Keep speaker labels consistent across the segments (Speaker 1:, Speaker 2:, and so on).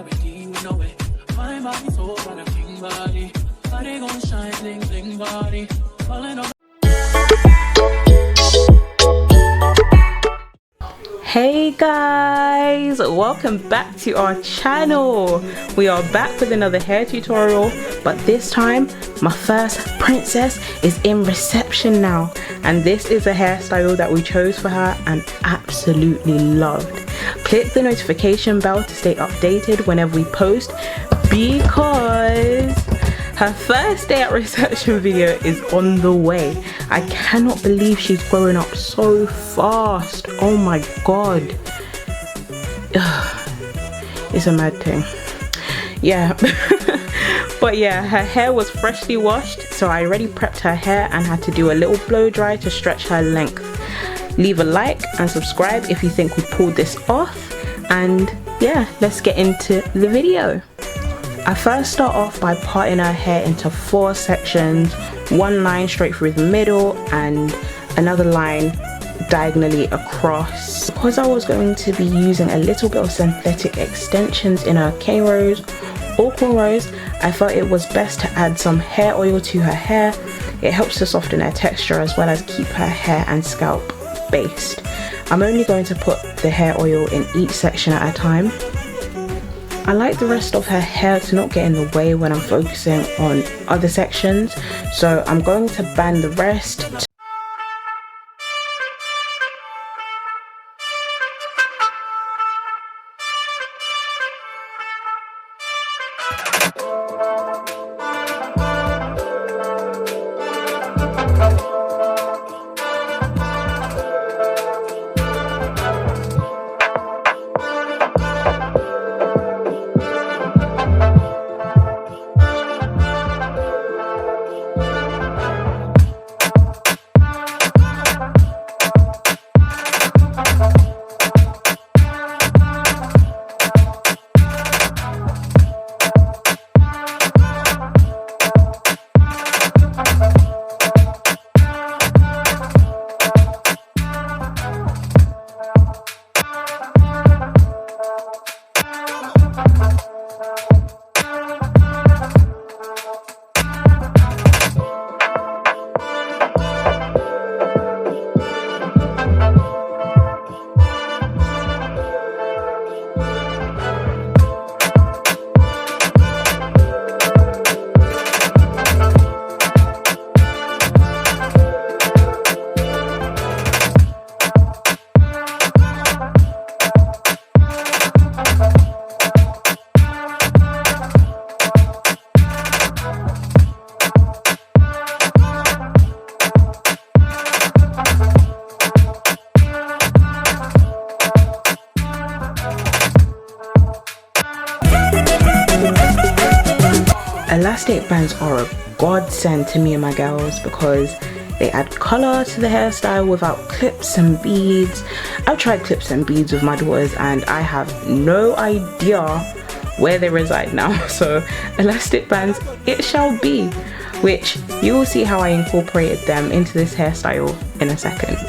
Speaker 1: already know it. My body so on a king body. Body gon' shine, bling bling body. Falling over.
Speaker 2: Hey guys, welcome back to our channel. We are back with another hair tutorial, but this time my first princess is in reception now, and this is a hairstyle that we chose for her and absolutely loved. Click the notification bell to stay updated whenever we post, because her first day at reception video is on the way. I cannot believe she's growing up so fast. Oh my god. It's a mad thing. Yeah. But yeah, her hair was freshly washed, so I already prepped her hair and had to do a little blow dry to stretch her length. Leave a like and subscribe if you think we pulled this off, and yeah, let's get into the video. I first start off by parting her hair into 4 sections, one line straight through the middle and another line diagonally across. Because I was going to be using a little bit of synthetic extensions in her cane rows or cornrows, I felt it was best to add some hair oil to her hair. It helps to soften her texture as well as keep her hair and scalp based. I'm only going to put the hair oil in each section at a time. I like the rest of her hair to not get in the way when I'm focusing on other sections, so I'm going to band the rest. Elastic bands are a godsend to me and my girls because they add colour to the hairstyle without clips and beads. I've tried clips and beads with my daughters and I have no idea where they reside now, so elastic bands it shall be, which you will see how I incorporated them into this hairstyle in a second.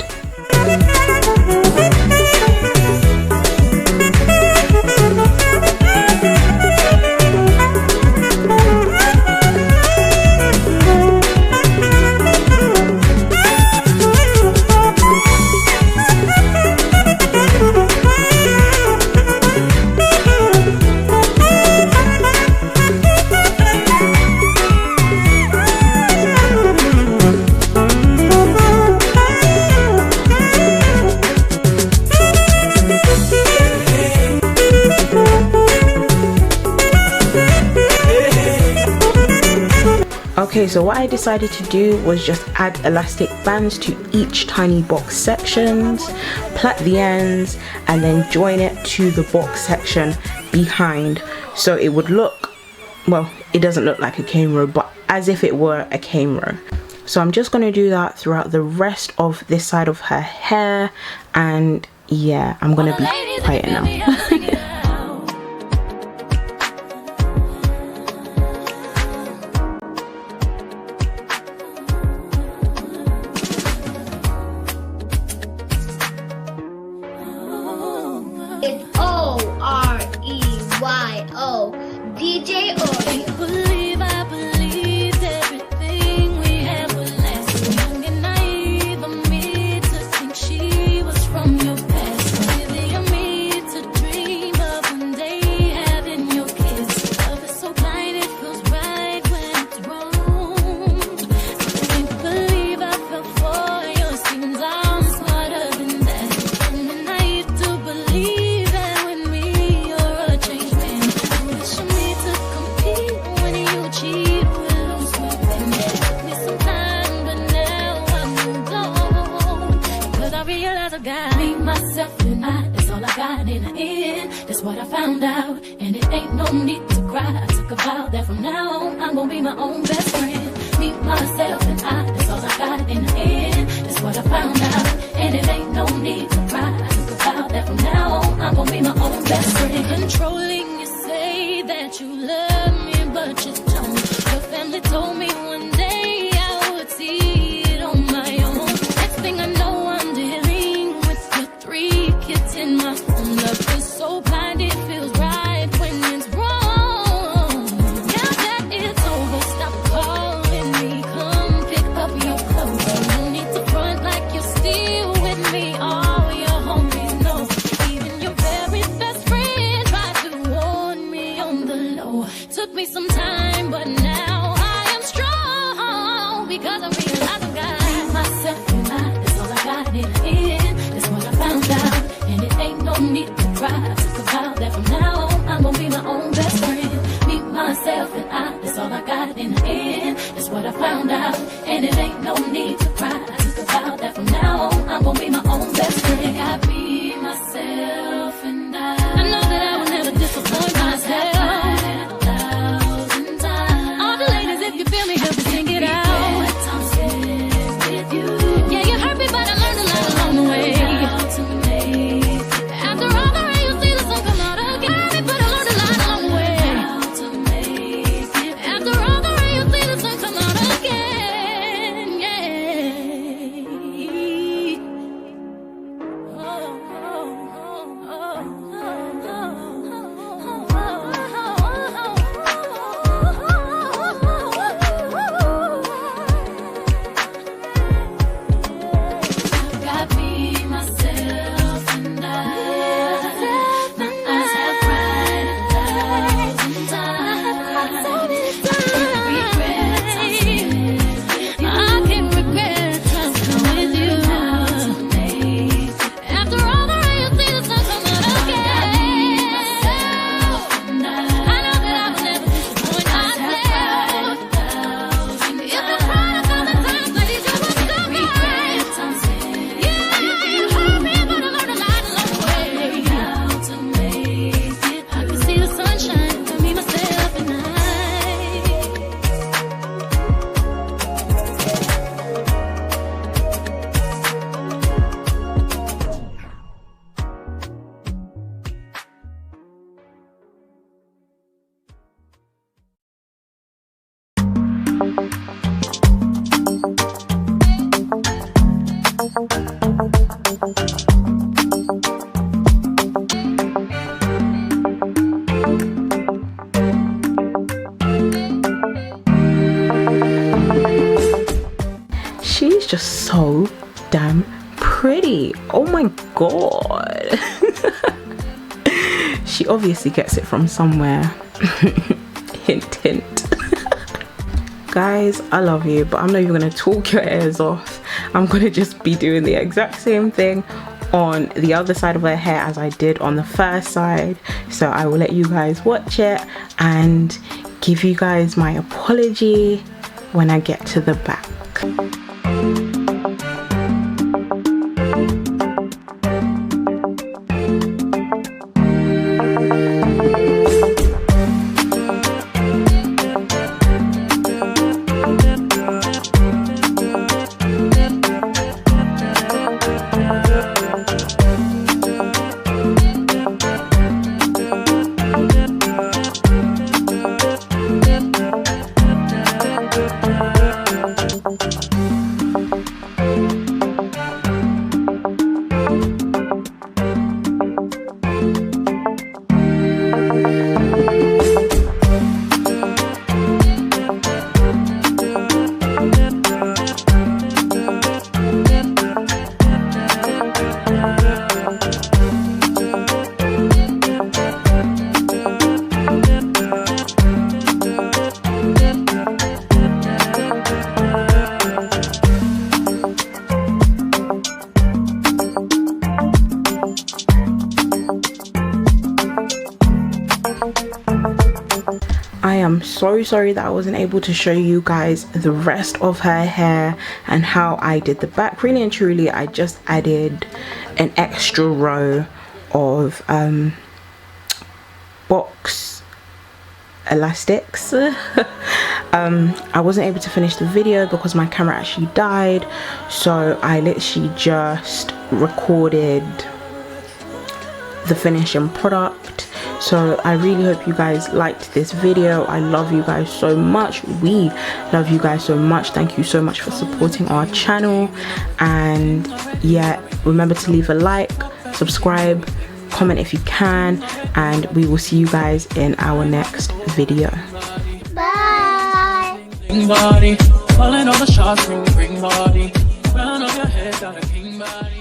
Speaker 2: Okay, so what I decided to do was just add elastic bands to each tiny box sections, plait the ends, and then join it to the box section behind, so it would look, well, it doesn't look like a cane row, but as if it were a cane row. So I'm just going to do that throughout the rest of this side of her hair, and yeah, I'm going to be quiet now.
Speaker 3: It's O-R-E-Y-O. DJ or
Speaker 1: I believed everything we had would last. Young and naive of me to think she was from your past. Worthy of me to dream of one day having your kiss. Love is so blind, it feels right when it's wrong. I can't believe I fell for you. Seems I'm smarter than that. Young and naive to believe that with me you're a changed man. Foolish of me to compete when you cheat with those women. Took me some time, but now I'm moved on. Cause I realize I got me, myself, and I. That's all I got in the end. That's what I found out. And it ain't no need to cry. I took a vow that from now on I'm gonna be my own best friend. Me, myself, and I. That's all I got in the end. That's what I found out. And it ain't no need to cry. I took a vow that from now on I'm gonna be my own best friend. Controlling, you say that you love me, but you don't. Your family told me one day I would see it on my own. Next thing I know, I'm dealing with your 3 kids in my own. Love is so blind, it feels right when it's wrong. Now that it's over, stop calling me. Come pick up your clothes. No need to front like you're still with me. All your homies know. Even your very best friend tried to warn me on the low. Took me some time, but now I am strong. Because I realize I got myself and I. That's all I got in the end. That's what I found out. And it ain't no need to cry. I took a vow that from now on I'm gonna be my own best friend. Me, myself, and I. That's all I got in the end. That's what I found out. And it ain't no need to cry. I took a vow that from now on I'm gonna be my own best friend. I be myself and I know that I will never disappoint myself. All the ladies, if you feel me, help me sing it out. Yeah, you hurt me, but I learned a lot along the way. After all the rain, you see the sun come out again. But I learned a lot along the way. After all the rain, you see the sun come out again. Yeah. Oh, oh, got me, myself, and I. My eyes have cried 1,000 times. I can't regret trusting with you. After all the rain, you see the sun come out again. I know that I will never disappoint myself. If you cry 1,000 times, ladies, you will come right. Yeah, you hurt me, but I learned a lot along the way. I can see the sunshine for me, myself, and I.
Speaker 2: She's just so damn pretty. Oh my god. She obviously gets it from somewhere. Hint, hint. Guys, I love you, but I'm not even gonna talk your ears off. I'm gonna just be doing the exact same thing on the other side of her hair as I did on the first side. So I will let you guys watch it and give you guys my apology when I get to the back. am so sorry that I wasn't able to show you guys the rest of her hair and how I did the back. Really and truly, I just added an extra row of box elastics. I wasn't able to finish the video because my camera actually died, so I literally just recorded the finishing product. So I really hope you guys liked this video. I love you guys so much. We love you guys so much. Thank you so much for supporting our channel, and yeah, remember to leave a like, subscribe, comment if you can, and we will see you guys in our next video.
Speaker 1: Bye.
Speaker 3: Body, calling all the shots, bring body. Crown on your head, got a king body.